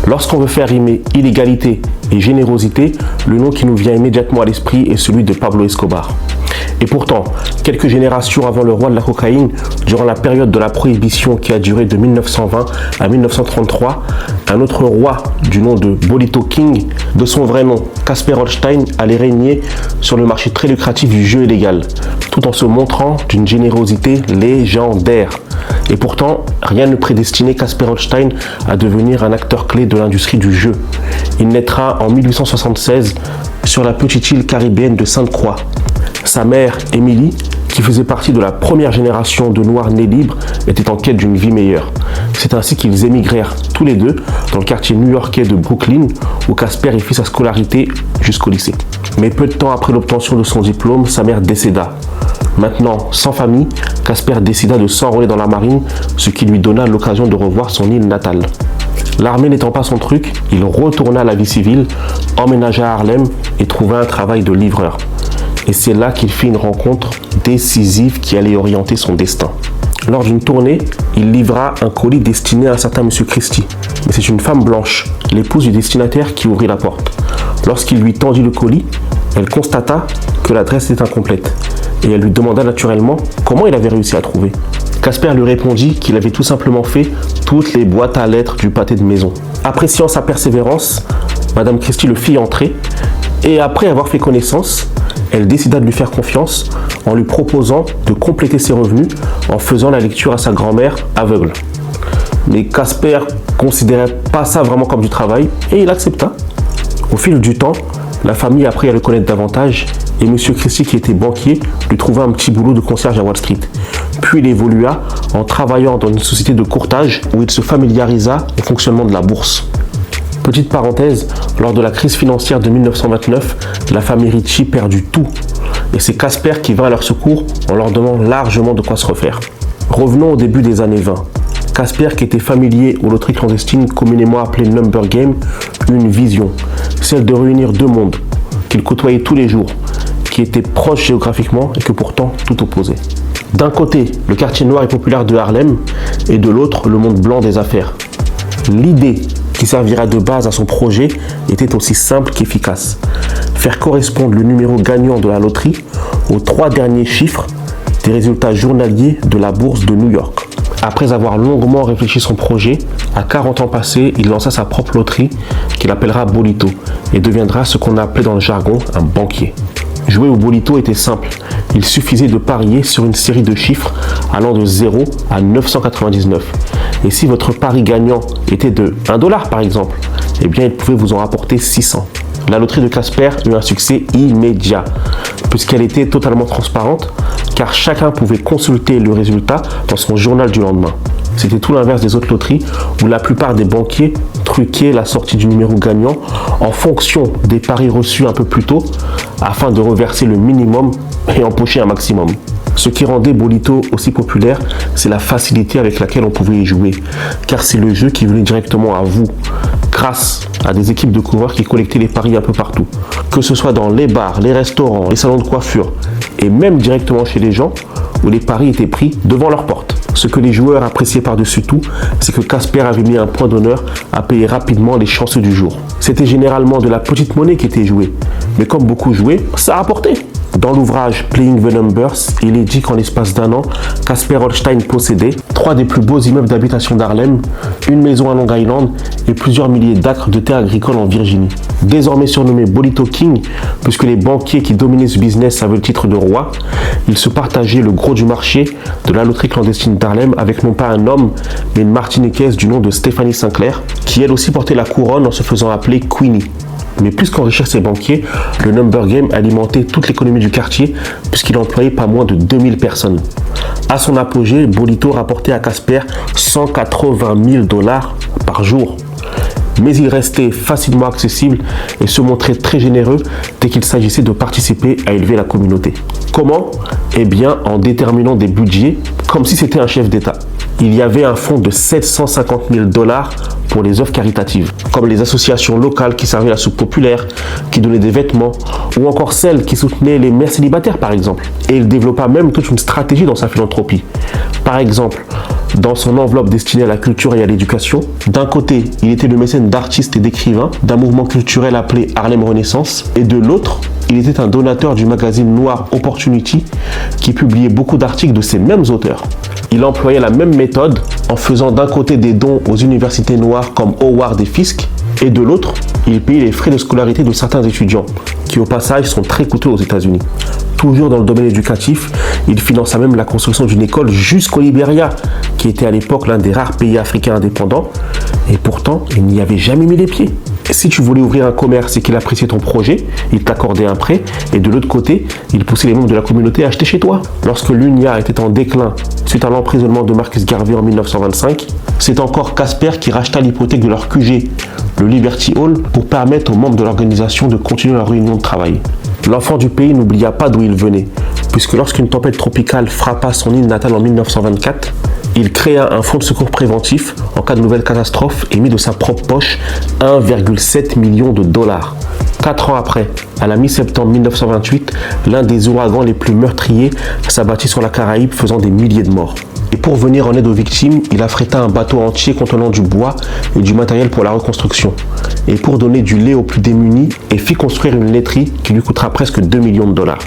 Lorsqu'on veut faire rimer illégalité et générosité, le nom qui nous vient immédiatement à l'esprit est celui de Pablo Escobar. Et pourtant, quelques générations avant le roi de la cocaïne, durant la période de la prohibition qui a duré de 1920 à 1933, un autre roi du nom de Bolito King, de son vrai nom Casper Holstein, allait régner sur le marché très lucratif du jeu illégal, tout en se montrant d'une générosité légendaire. Et pourtant, rien ne prédestinait Casper Holstein à devenir un acteur clé de l'industrie du jeu. Il naîtra en 1876 sur la petite île caribéenne de Sainte-Croix. Sa mère, Emily, qui faisait partie de la première génération de Noirs nés libres, était en quête d'une vie meilleure. C'est ainsi qu'ils émigrèrent tous les deux dans le quartier new-yorkais de Brooklyn, où Casper y fit sa scolarité jusqu'au lycée. Mais peu de temps après l'obtention de son diplôme, sa mère décéda. Maintenant, sans famille, Casper décida de s'enrôler dans la marine, ce qui lui donna l'occasion de revoir son île natale. L'armée n'étant pas son truc, il retourna à la vie civile, emménagea à Harlem et trouva un travail de livreur. Et c'est là qu'il fit une rencontre décisive qui allait orienter son destin. Lors d'une tournée, il livra un colis destiné à un certain Monsieur Christie. Mais c'est une femme blanche, l'épouse du destinataire, qui ouvrit la porte. Lorsqu'il lui tendit le colis, elle constata que l'adresse était incomplète. Et elle lui demanda naturellement comment il avait réussi à trouver. Casper lui répondit qu'il avait tout simplement fait toutes les boîtes à lettres du pâté de maison. Appréciant sa persévérance, Madame Christie le fit entrer et après avoir fait connaissance, elle décida de lui faire confiance en lui proposant de compléter ses revenus en faisant la lecture à sa grand-mère aveugle. Mais Casper considérait pas ça vraiment comme du travail et il accepta. Au fil du temps, la famille apprit à le connaître davantage et M. Christie, qui était banquier, lui trouva un petit boulot de concierge à Wall Street. Puis il évolua en travaillant dans une société de courtage où il se familiarisa au fonctionnement de la bourse. Petite parenthèse, lors de la crise financière de 1929, la famille Ritchie perdit tout. Et c'est Casper qui vint à leur secours en leur donnant largement de quoi se refaire. Revenons au début des années 20. Casper, qui était familier aux loteries clandestines communément appelées Number Game, eut une vision, celle de réunir deux mondes qu'il côtoyait tous les jours, qui étaient proches géographiquement et que pourtant tout opposaient. D'un côté, le quartier noir et populaire de Harlem, et de l'autre, le monde blanc des affaires. L'idée qui servira de base à son projet était aussi simple qu'efficace. Faire correspondre le numéro gagnant de la loterie aux 3 derniers chiffres des résultats journaliers de la bourse de New York. Après avoir longuement réfléchi son projet, à 40 ans passés, il lança sa propre loterie qu'il appellera Bolito et deviendra ce qu'on appelait dans le jargon un banquier. Jouer au Bolito était simple. Il suffisait de parier sur une série de chiffres allant de 0 à 999. Et si votre pari gagnant était de $1 par exemple, eh bien il pouvait vous en rapporter 600. La loterie de Casper eut un succès immédiat, puisqu'elle était totalement transparente, car chacun pouvait consulter le résultat dans son journal du lendemain. C'était tout l'inverse des autres loteries, où la plupart des banquiers truquaient la sortie du numéro gagnant en fonction des paris reçus un peu plus tôt, afin de reverser le minimum et empocher un maximum. Ce qui rendait Bolito aussi populaire, c'est la facilité avec laquelle on pouvait y jouer, car c'est le jeu qui venait directement à vous, grâce à des équipes de coureurs qui collectaient les paris un peu partout. Que ce soit dans les bars, les restaurants, les salons de coiffure, et même directement chez les gens, où les paris étaient pris devant leur porte. Ce que les joueurs appréciaient par-dessus tout, c'est que Casper avait mis un point d'honneur à payer rapidement les chanceux du jour. C'était généralement de la petite monnaie qui était jouée, mais comme beaucoup jouaient, ça rapportait. Dans l'ouvrage Playing the Numbers, il est dit qu'en l'espace d'un an, Casper Holstein possédait 3 des plus beaux immeubles d'habitation d'Harlem, une maison à Long Island et plusieurs milliers d'acres de terres agricoles en Virginie. Désormais surnommé Bolito King, puisque les banquiers qui dominaient ce business avaient le titre de roi, il se partageait le gros du marché de la loterie clandestine d'Harlem avec non pas un homme, mais une Martiniquaise du nom de Stephanie Sinclair, qui elle aussi portait la couronne en se faisant appeler Queenie. Mais plus qu'enrichir ses banquiers, le Number Game alimentait toute l'économie du quartier puisqu'il employait pas moins de 2000 personnes. À son apogée, Bolito rapportait à Casper $180 000 par jour. Mais il restait facilement accessible et se montrait très généreux dès qu'il s'agissait de participer à élever la communauté. Comment ? Eh bien, en déterminant des budgets comme si c'était un chef d'État. Il y avait un fonds de $750 000 pour les œuvres caritatives, comme les associations locales qui servaient la soupe populaire, qui donnaient des vêtements, ou encore celles qui soutenaient les mères célibataires par exemple. Et il développa même toute une stratégie dans sa philanthropie. Par exemple, dans son enveloppe destinée à la culture et à l'éducation. D'un côté, il était le mécène d'artistes et d'écrivains d'un mouvement culturel appelé Harlem Renaissance, et de l'autre, il était un donateur du magazine noir Opportunity qui publiait beaucoup d'articles de ces mêmes auteurs. Il employait la même méthode en faisant d'un côté des dons aux universités noires comme Howard et Fisk, et de l'autre, il payait les frais de scolarité de certains étudiants, qui au passage sont très coûteux aux États-Unis. Toujours dans le domaine éducatif, il finança même la construction d'une école jusqu'au Libéria, qui était à l'époque l'un des rares pays africains indépendants, et pourtant, il n'y avait jamais mis les pieds. Si tu voulais ouvrir un commerce et qu'il appréciait ton projet, il t'accordait un prêt, et de l'autre côté, il poussait les membres de la communauté à acheter chez toi. Lorsque l'UNIA était en déclin suite à l'emprisonnement de Marcus Garvey en 1925, c'est encore Casper qui racheta l'hypothèque de leur QG, le Liberty Hall, pour permettre aux membres de l'organisation de continuer leur réunion de travail. L'enfant du pays n'oublia pas d'où il venait, puisque lorsqu'une tempête tropicale frappa son île natale en 1924, il créa un fonds de secours préventif en cas de nouvelle catastrophe et mit de sa propre poche 1,7 million de dollars. 4 ans après, à la mi-septembre 1928, l'un des ouragans les plus meurtriers s'abattit sur la Caraïbe, faisant des milliers de morts. Et pour venir en aide aux victimes, il affréta un bateau entier contenant du bois et du matériel pour la reconstruction. Et pour donner du lait aux plus démunis, il fit construire une laiterie qui lui coûtera presque 2 millions de dollars.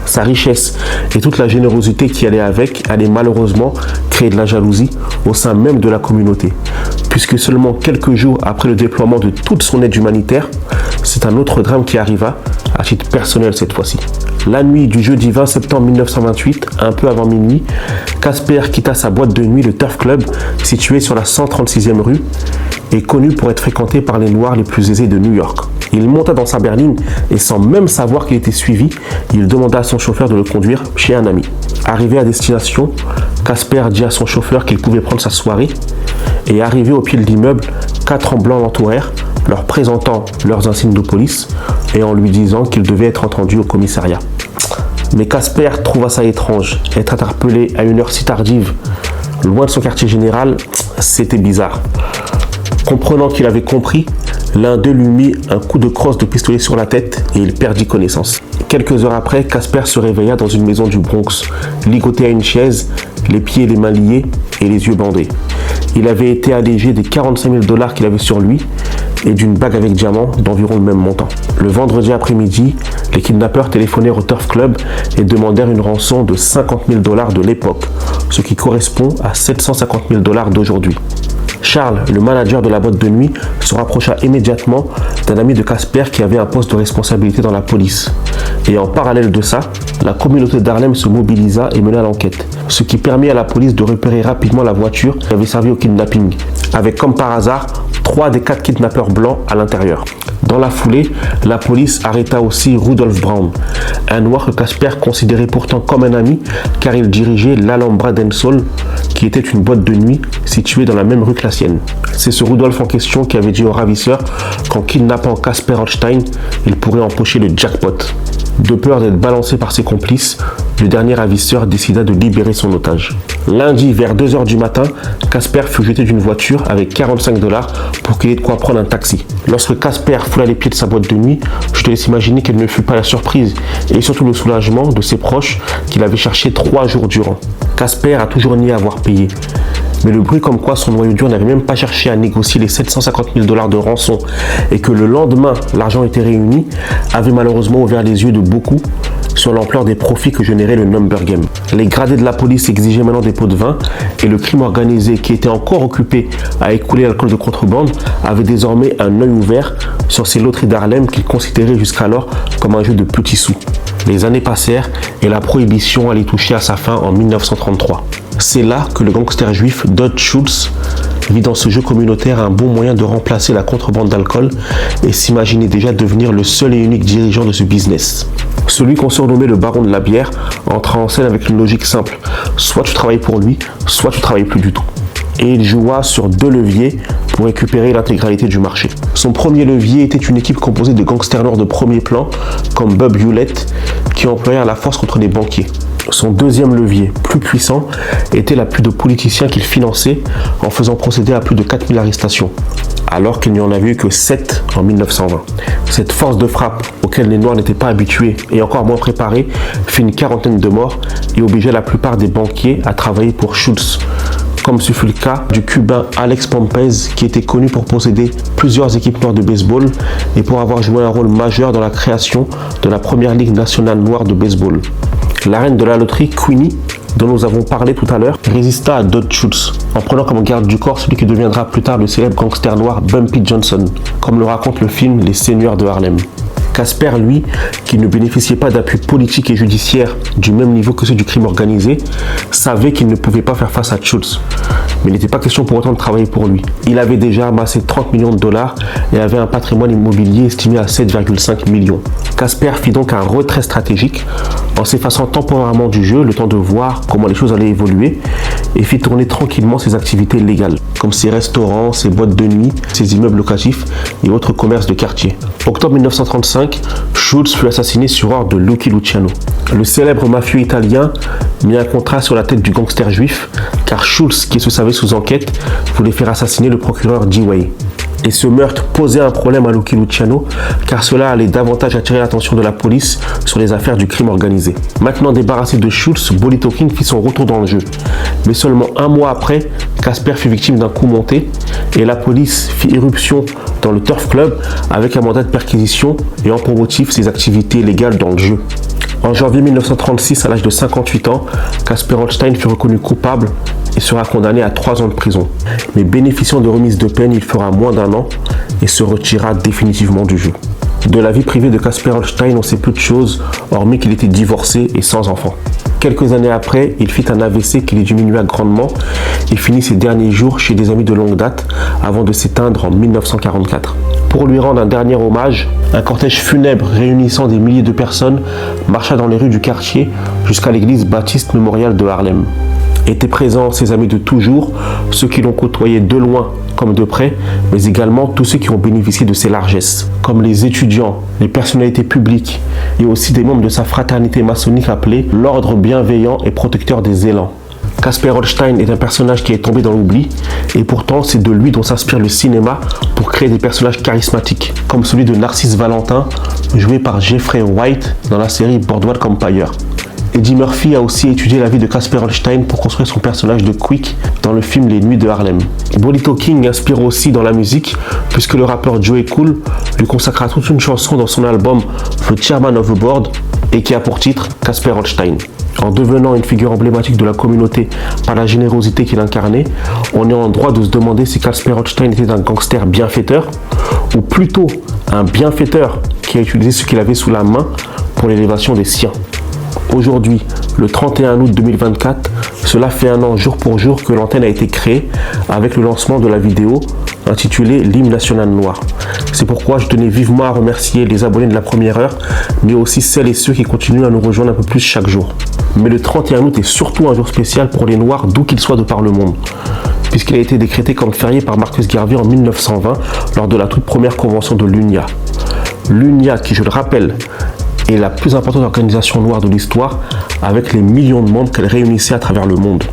Sa richesse et toute la générosité qui allait avec allaient malheureusement créer de la jalousie au sein même de la communauté, puisque seulement quelques jours après le déploiement de toute son aide humanitaire, c'est un autre drame qui arriva, à titre personnel cette fois-ci. La nuit du jeudi 20 septembre 1928, un peu avant minuit, Casper quitta sa boîte de nuit, le Turf Club, situé sur la 136e rue, et connu pour être fréquenté par les Noirs les plus aisés de New York. Il monta dans sa berline et sans même savoir qu'il était suivi, il demanda à son chauffeur de le conduire chez un ami. Arrivé à destination, Casper dit à son chauffeur qu'il pouvait prendre sa soirée et arrivé au pied de l'immeuble, 4 hommes blancs l'entourèrent, leur présentant leurs insignes de police et en lui disant qu'il devait être entendu au commissariat. Mais Casper trouva ça étrange, être interpellé à une heure si tardive, loin de son quartier général, c'était bizarre. Comprenant qu'il avait compris, l'un d'eux lui mit un coup de crosse de pistolet sur la tête et il perdit connaissance. Quelques heures après, Casper se réveilla dans une maison du Bronx, ligoté à une chaise, les pieds et les mains liés et les yeux bandés. Il avait été allégé des 45 000 dollars qu'il avait sur lui et d'une bague avec diamant d'environ le même montant. Le vendredi après-midi, les kidnappeurs téléphonèrent au Turf Club et demandèrent une rançon de 50 000 dollars de l'époque, ce qui correspond à 750 000 dollars d'aujourd'hui. Charles, le manager de la boîte de nuit, se rapprocha immédiatement d'un ami de Casper qui avait un poste de responsabilité dans la police. Et en parallèle de ça, la communauté d'Harlem se mobilisa et mena l'enquête, ce qui permit à la police de repérer rapidement la voiture qui avait servi au kidnapping, avec comme par hasard 3 des 4 kidnappeurs blancs à l'intérieur. Dans la foulée, la police arrêta aussi Rudolph Brown, un noir que Casper considérait pourtant comme un ami car il dirigeait l'Alhambra Dance Hall, qui était une boîte de nuit située dans la même rue que la sienne. C'est ce Rudolph en question qui avait dit au ravisseur qu'en kidnappant Casper Hochstein, il pourrait empocher le jackpot. De peur d'être balancé par ses complices, le dernier ravisseur décida de libérer son otage. Lundi, vers 2 h du matin, Casper fut jeté d'une voiture avec 45 dollars pour qu'il ait de quoi prendre un taxi. Lorsque Casper foula les pieds de sa boîte de nuit, je te laisse imaginer quelle ne fut pas la surprise et surtout le soulagement de ses proches qu'il avait cherché 3 jours durant. Casper a toujours nié avoir payé. Mais le bruit comme quoi son noyau dur n'avait même pas cherché à négocier les 750 000 dollars de rançon et que le lendemain, l'argent était réuni, avait malheureusement ouvert les yeux de beaucoup sur l'ampleur des profits que générait le number game. Les gradés de la police exigeaient maintenant des pots de vin et le crime organisé qui était encore occupé à écouler l'alcool de contrebande avait désormais un œil ouvert sur ces loteries d'Harlem qu'il considérait jusqu'alors comme un jeu de petits sous. Les années passèrent et la prohibition allait toucher à sa fin en 1933. C'est là que le gangster juif Dodge Schultz vit dans ce jeu communautaire un bon moyen de remplacer la contrebande d'alcool et s'imaginait déjà devenir le seul et unique dirigeant de ce business. Celui qu'on surnommait le baron de la bière entra en scène avec une logique simple. Soit tu travailles pour lui, soit tu travailles plus du tout. Et il joua sur 2 leviers pour récupérer l'intégralité du marché. Son premier levier était une équipe composée de gangsters noirs de premier plan, comme Bob Hewlett, qui employèrent la force contre les banquiers. Son deuxième levier, plus puissant, était l'appui de politiciens qu'il finançait en faisant procéder à plus de 4000 arrestations, alors qu'il n'y en avait eu que 7 en 1920. Cette force de frappe, auquel les Noirs n'étaient pas habitués et encore moins préparés, fit une 40aine de morts et obligea la plupart des banquiers à travailler pour Schultz, comme ce fut le cas du Cubain Alex Pompez, qui était connu pour posséder plusieurs équipes noires de baseball et pour avoir joué un rôle majeur dans la création de la première ligue nationale noire de baseball. La reine de la loterie, Queenie, dont nous avons parlé tout à l'heure, résista à Dodge Schultz en prenant comme garde du corps celui qui deviendra plus tard le célèbre gangster noir Bumpy Johnson, comme le raconte le film Les Seigneurs de Harlem. Casper, lui, qui ne bénéficiait pas d'appui politique et judiciaire du même niveau que ceux du crime organisé, savait qu'il ne pouvait pas faire face à Schultz. Mais il n'était pas question pour autant de travailler pour lui. Il avait déjà amassé 30 millions de dollars et avait un patrimoine immobilier estimé à 7,5 millions. Casper fit donc un retrait stratégique en s'effaçant temporairement du jeu, le temps de voir comment les choses allaient évoluer, et fit tourner tranquillement ses activités légales, comme ses restaurants, ses boîtes de nuit, ses immeubles locatifs et autres commerces de quartier. Octobre 1935, Schultz fut assassiné sur ordre de Lucky Luciano. Le célèbre mafieux italien mit un contrat sur la tête du gangster juif, car Schultz, qui se savait sous enquête, voulait faire assassiner le procureur Dewey. Et ce meurtre posait un problème à Lucky Luciano, car cela allait davantage attirer l'attention de la police sur les affaires du crime organisé. Maintenant débarrassé de Schultz, Bolito King fit son retour dans le jeu. Mais seulement un mois après, Casper fut victime d'un coup monté et la police fit irruption dans le Turf Club avec un mandat de perquisition ayant pour motif ses activités illégales dans le jeu. En janvier 1936, à l'âge de 58 ans, Casper Holstein fut reconnu coupable et sera condamné à 3 ans de prison. Mais bénéficiant de remise de peine, il fera moins d'1 an et se retira définitivement du jeu. De la vie privée de Casper Holstein, on sait peu de choses, hormis qu'il était divorcé et sans enfant. Quelques années après, il fit un AVC qui les diminua grandement et finit ses derniers jours chez des amis de longue date avant de s'éteindre en 1944. Pour lui rendre un dernier hommage, un cortège funèbre réunissant des milliers de personnes marcha dans les rues du quartier jusqu'à l'église baptiste mémoriale de Harlem. Étaient présents ses amis de toujours, ceux qui l'ont côtoyé de loin comme de près, mais également tous ceux qui ont bénéficié de ses largesses, comme les étudiants, les personnalités publiques et aussi des membres de sa fraternité maçonnique appelée l'Ordre bienveillant et protecteur des élans. Casper Holstein est un personnage qui est tombé dans l'oubli et pourtant c'est de lui dont s'inspire le cinéma pour créer des personnages charismatiques, comme celui de Narcisse Valentin, joué par Jeffrey White dans la série Boardwalk Empire. Eddie Murphy a aussi étudié la vie de Casper Holstein pour construire son personnage de Quick dans le film Les Nuits de Harlem. Bolito King inspire aussi dans la musique, puisque le rappeur Joey Cool lui consacra toute une chanson dans son album The Chairman of the Board et qui a pour titre Casper Holstein. En devenant une figure emblématique de la communauté par la générosité qu'il incarnait, on est en droit de se demander si Casper Holstein était un gangster bienfaiteur ou plutôt un bienfaiteur qui a utilisé ce qu'il avait sous la main pour l'élévation des siens. Aujourd'hui, le 31 août 2024, cela fait 1 an jour pour jour que l'antenne a été créée avec le lancement de la vidéo intitulée L'hymne national noir. C'est pourquoi je tenais vivement à remercier les abonnés de la première heure, mais aussi celles et ceux qui continuent à nous rejoindre un peu plus chaque jour. Mais le 31 août est surtout un jour spécial pour les Noirs d'où qu'ils soient de par le monde, puisqu'il a été décrété comme férié par Marcus Garvey en 1920 lors de la toute première convention de l'UNIA. L'UNIA qui, je le rappelle, est la plus importante organisation noire de l'histoire avec les millions de membres qu'elle réunissait à travers le monde.